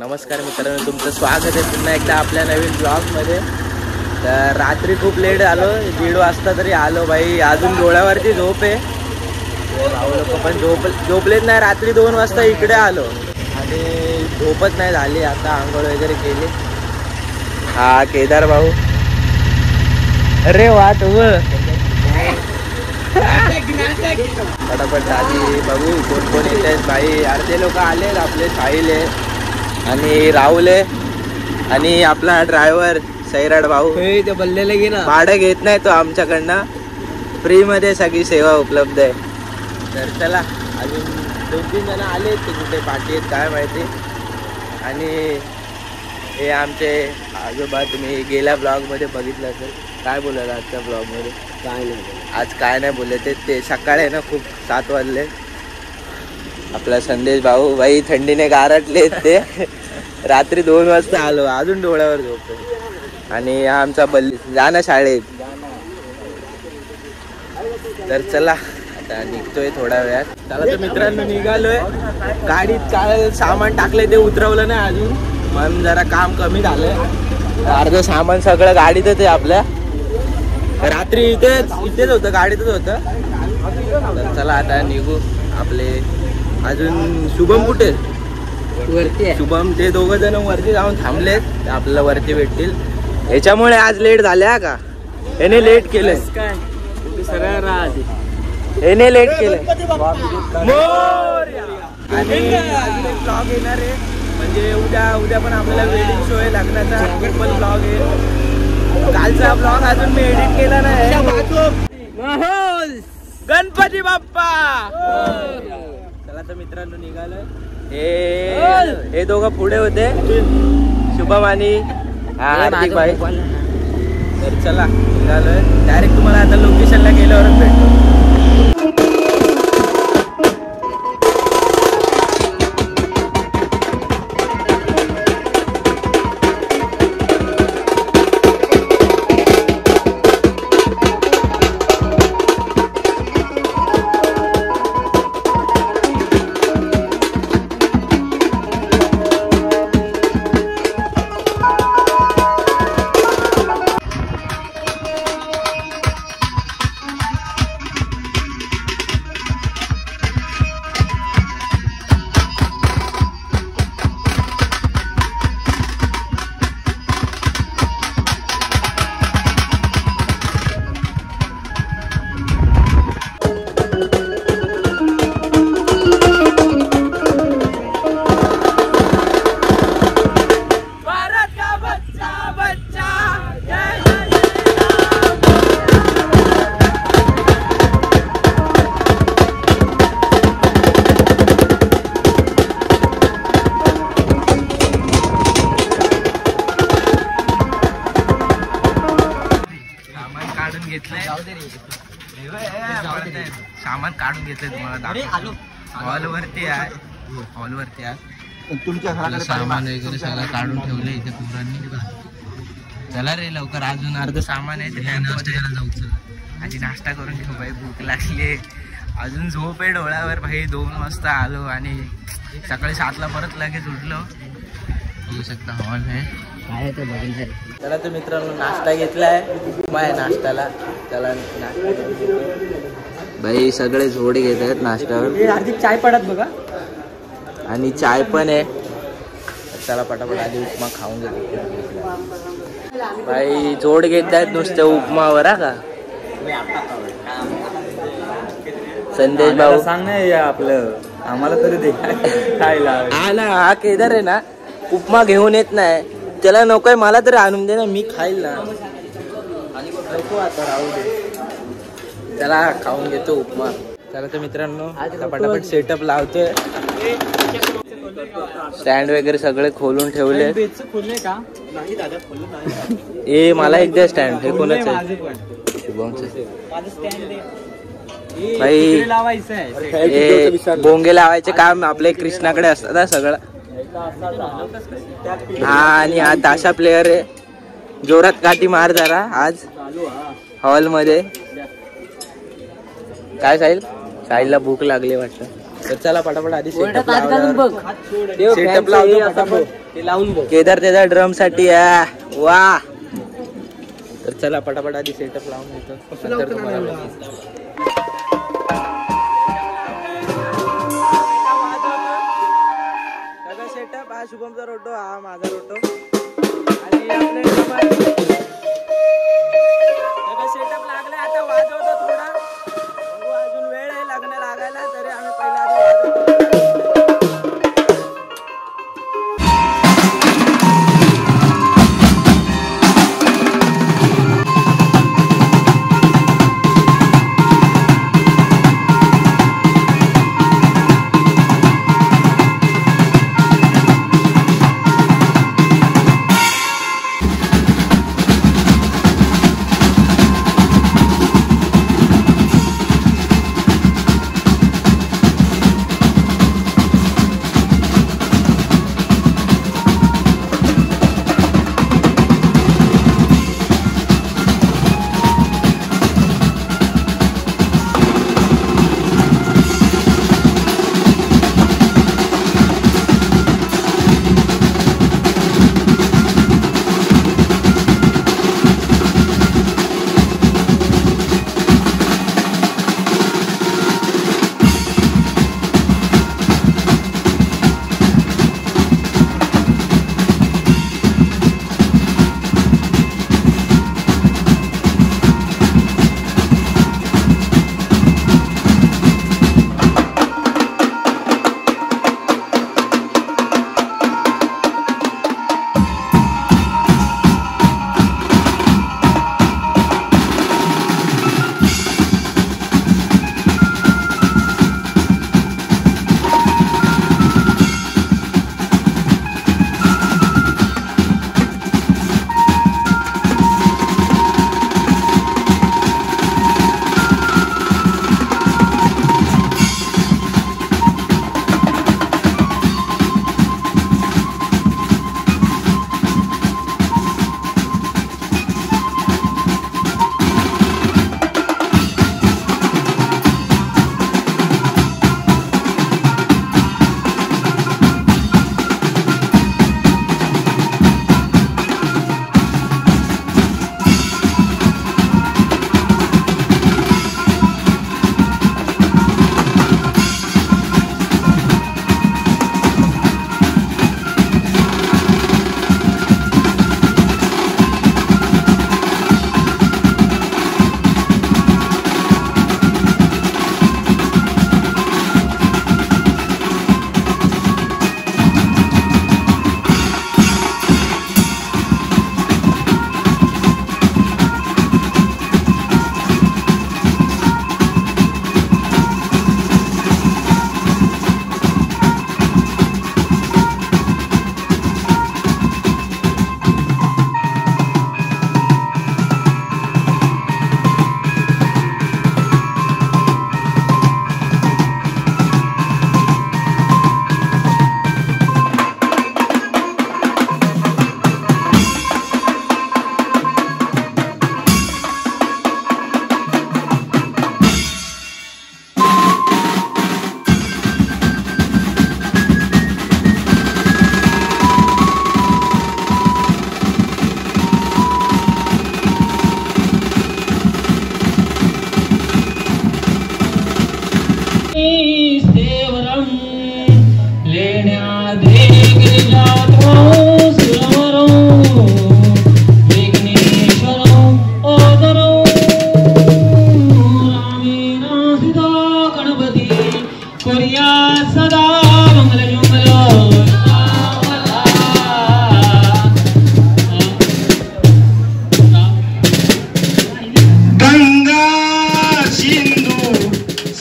नमस्कार मित्रांनो, तुमचं स्वागत आहे पुन्हा एकदा आपल्या नवीन ब्लॉगमध्ये. तर रात्री खूप लेट आलो, 1:30 वाजता तरी आलो भाई. अजून डोळ्यावरती झोप आहे. भाऊ लोक पण झोपलेच नाही. रात्री 2 वाजता इकडे आलो आणि झोपच नाही झाली. आता आंघोळ वगैरे केली. हा केदार भाऊ, अरे वा तू फटाफट आधी बघू कोण कोण येत आहेत भाई. अर्धे लोक आले आपले, साहिल आहे आणि राहुल आहे आणि आपला ड्रायव्हर सैराट भाऊ. ते बल्लेला घे ना, भाडं घेत नाही तो आमच्याकडनं, फ्रीमध्ये सगळी सेवा उपलब्ध आहे. तर चला, अजून 2-3 जण आले ते कुठे पाठी आहेत काय माहिती. आणि हे आमचे आजोबा, तुम्ही गेल्या ब्लॉगमध्ये बघितलं असेल. काय बोलायला आजच्या ब्लॉगमध्ये? काय नाही आज काय नाही बोलले ते सकाळी आहे ना, खूप 7 वाजले. आपला संदेश भाऊ भाई थंडीने गारटले ते. रात्री 2 वाजता आलो, अजून डोळ्यावर झोप. आणि हा आमचा बल्ली जा ना शाळेत. तर चला आता निघतोय थोड्या वेळात. चला तर मित्रांनो निघालोय. गाडीत काय सामान टाकलंय ते उतरवलं नाही अजून, म्हणून जरा काम कमी झालंय. अर्ध सामान सगळं गाडीतच आहे आपल्या. रात्री इथेच होतं, गाडीतच होतं. तर चला आता निघू. आपले अजून शुभम कुठे? वरती आहे. शुभम ते 2 जण वरती जाऊन थांबलेत, आपल्याला वरती भेटतील. ह्याच्यामुळे आज लेट झाल्या का? याने लेट केलंय काय सरळ राहते, याने लेट केलंय. आणि ब्लॉग येणार आहे, म्हणजे उद्या पण आपल्याला वेडिंग शो आहे लग्नाचा. पण ब्लॉग आहे. कालचा ब्लॉग अजून मी एडिट केला नाही. गणपती बाप्पा. चला तर मित्रांनो निघालोय. हे दोघं पुढे होते, शुभम आणि हार्दिक भाई. तर चला निघालोय. डायरेक्ट तुम्हाला आता लोकेशनला गेल्यावरच भेटतो. सामान काढून घेतलंय तुम्हाला. हॉलवरती आहे, हॉलवरती आहे. तुमच्या सामान वगैरे सगळं काढून ठेवलं इथे कुरांनी. चला रे लवकर, अजून अर्ध सामान आहे. आधी नाश्ता करून घेऊ भाई, भूक लागली. अजून झोप आहे डोळ्यावर भाई. 2 वाजता आलो आणि सकाळी 7ला परत लगेच उठलो. बघू शकता हॉल आहे. चला तर मित्रांनो नाश्ता घेतलाय माय नाश्त्याला. चला भाई सगळे झोडे घेत आहेत नाश्त्यावर. आधी चाय पडत बघा, आणि चाय पण आहे. चला पटापट आधी उपमा खाऊन घेतो भाई. जोड घेत आहेत नुसत्या उपमावर. हा का संदेश भाऊ सांग नाही आपलं आम्हाला तरी दे खायला. हा ना, हा केदार आहे ना, उपमा घेऊन येत नाही. त्याला नकोय, मला तरी आणून दे ना, मी खाईल ना. नको आता, राहू दे. त्याला खाऊन घेतो उपमा. चला तर मित्रांनो आता पटापट सेटअप लावतोय. स्टँड वगैरे सगळे खोलून ठेवले. ए मला एक द्या स्टँड. हे कोणाचं आहे? शुभमचं भाई. बोंगे लावायचे काम आपले कृष्णाकडे असतात ना सगळं. हा आणि हा ताशा प्लेयर आहे. जोरात काठी मार जरा आज हॉल मध्ये. काय साहिल? साहिलला भूक लागली वाटतं. तर चला पटापट आधी सेटअप लावून बघ. केदार त्याच्या ड्रम साठी वा. तर चला पटापट आधी सेटअप लावून घेतो. नंतर तुम्हाला सेटअप हा शुभमचा रोटो, हा माझा रोटो आणि आपले सेटअप लागले. आता वाजवतो थोडा, अजून वेळ आहे लागायला, तरी आम्ही पहिला आधी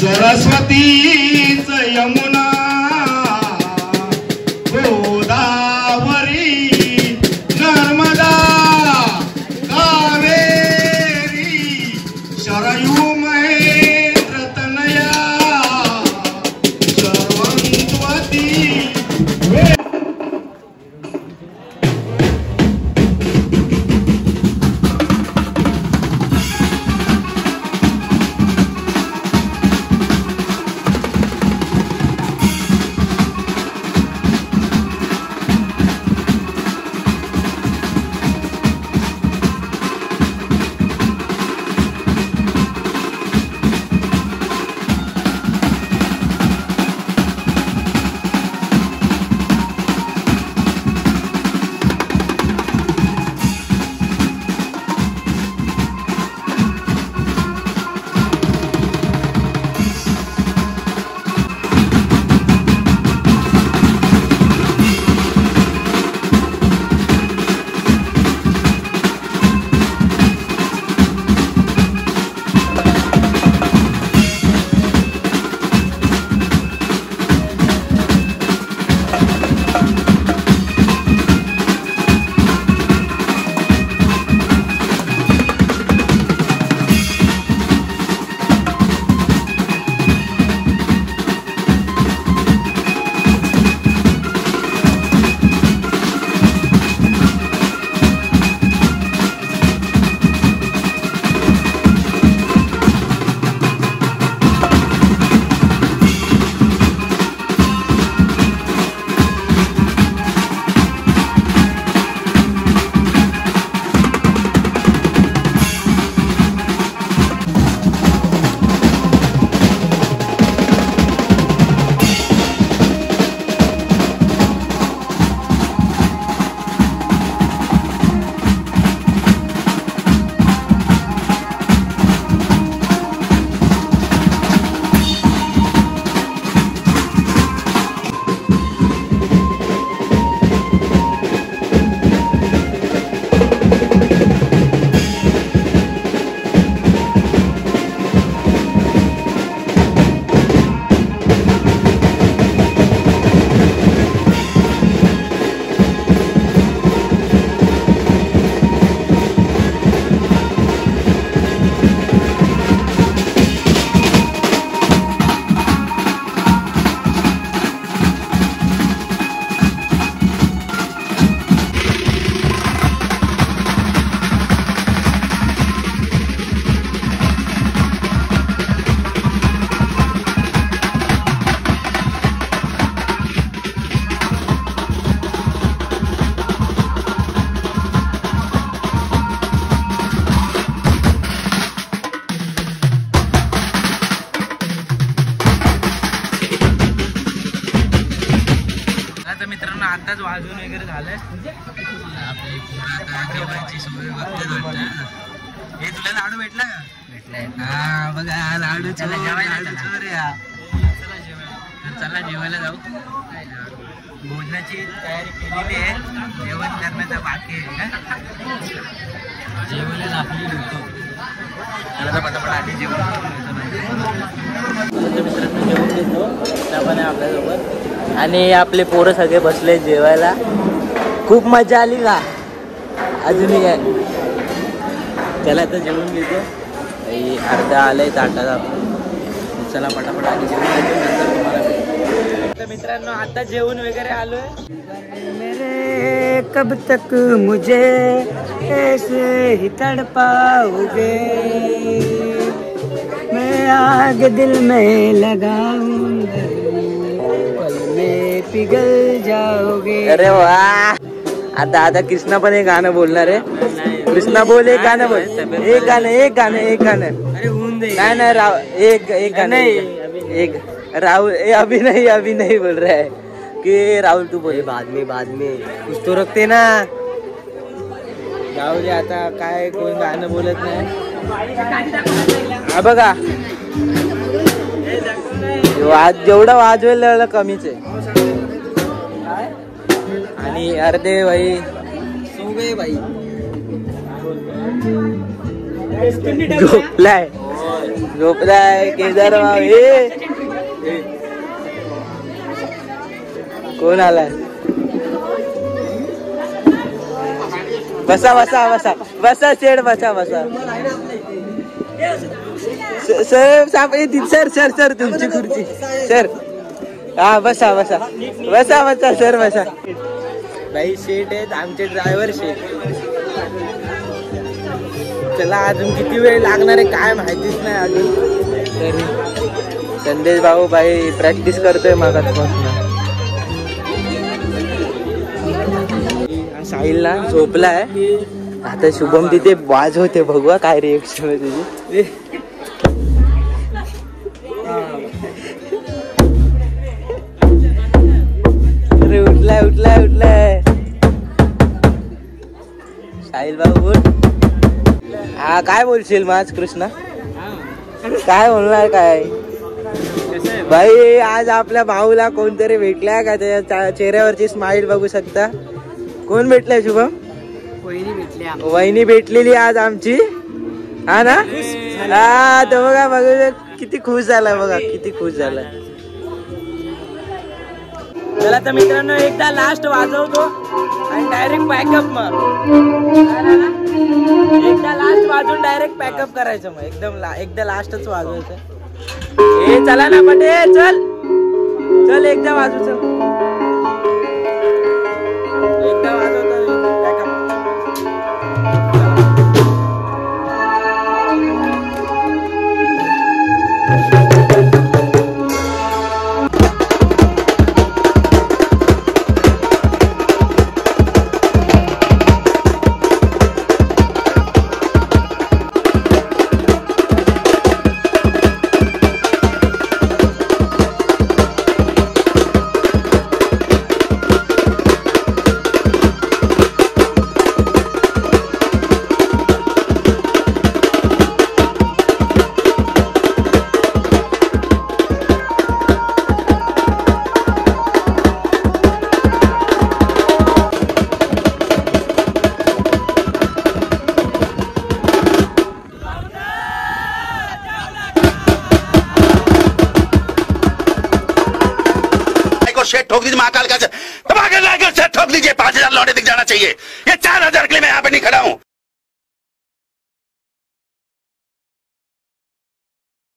सरस्वतीच यमुना गोदावरी नर्मदा कावेरी शरयू महेंद्र तनया सरस्वती तर मित्रांनो आताच वाजून वगैरे झालंय. आपली जेवणाची सोय बघते वाटतं. हे तुला लाडू भेटला का? भेटलाय. हा बघा लाडू चला जेवायला जाऊ. भोजनाची तयारी केलेली आहे, जेवण करण्याचा बाकी आहे. जेवायला आपली भेटतो पटापट आधी जेवण मित्रांनो जेवण घेतो त्याप्रमाणे आपल्यासोबत. आणि आपले पोरं सगळे बसले जेवायला. खूप मजा आली का अजूनही काय? त्याला आता जेवण घेतो. अर्धा आलंय ताटात आपलं. चला पटापट आधी जेवण घेतो नंतर तुम्हाला भेटतो. तर मित्रांनो आता जेवण वगैरे आलोय. मेरे कब तक मुझे ऐसे ही तड़पाओगे, मैं आग दिल में लगाऊंगा, पल में पिघल जाओगे. अरे वाह. आता कृष्णा पण एक गाणं बोलणार आहे. कृष्णा बोल एक गाणं बोल. एक गाणं. अरे होऊन दे. नाही राव एक गाणं एक राहुल अभी नहीं बोल रहा है कि राहुल तू बोले बाद में कुछ तो रखते ना. राहुल आता काय कोण गाणं बोलत नाही. बघा जेवढा वाजवेल तेवढं कमीच आहे. आणि अर्धे भाई सो गए भाई. झोपलाय केदार कोण आलाय? बसा शेड बसा. सर तुमची खुर्ची सर. हा बसा सर बसा. भाई शेट आहेत आमचे ड्रायव्हर शेट. चला अजून किती वेळ लागणार आहे काय माहितीच नाही अजून. तरी संदेश भाऊ भाई प्रॅक्टिस करतोय मागासपासून. साहिलला झोपलाय. आता शुभम तिथे वाजवते बघूया काय रिएक्शन आहे तुझी. अरे उठलाय साहिल भाऊ उठ. हा काय बोलशील माझ कृष्णा? काय बोलणार काय भाई? आज आपल्या भाऊला कोणतरी भेटलाय का? त्याच्या चेहऱ्यावरची स्माइल बघू शकता. कोण भेटलाय शुभम? वहिनी भेटलेली आज आमची. हा ना. हा तो बघा किती खुश झालाय बघा किती खुश झालाय. चला तर मित्रांनो एकदा लास्ट वाजवतो आणि डायरेक्ट पॅकअप. मग एकदा लास्ट वाजून डायरेक्ट पॅकअप करायचं. मग एकदा लास्टच वाजवायचं. हे चला ना पटे चल एकदा वाजू. चल एकदा वाजवतो पॅकअप. शेट ठोक दीजिए महाकाल का धमाके लाकर शेट ठोक दीजिए. 5000 लौटे दिख जाना चाहिए. ये 4000 के लिए मैं यहाँ पे नहीं खड़ा हूँ.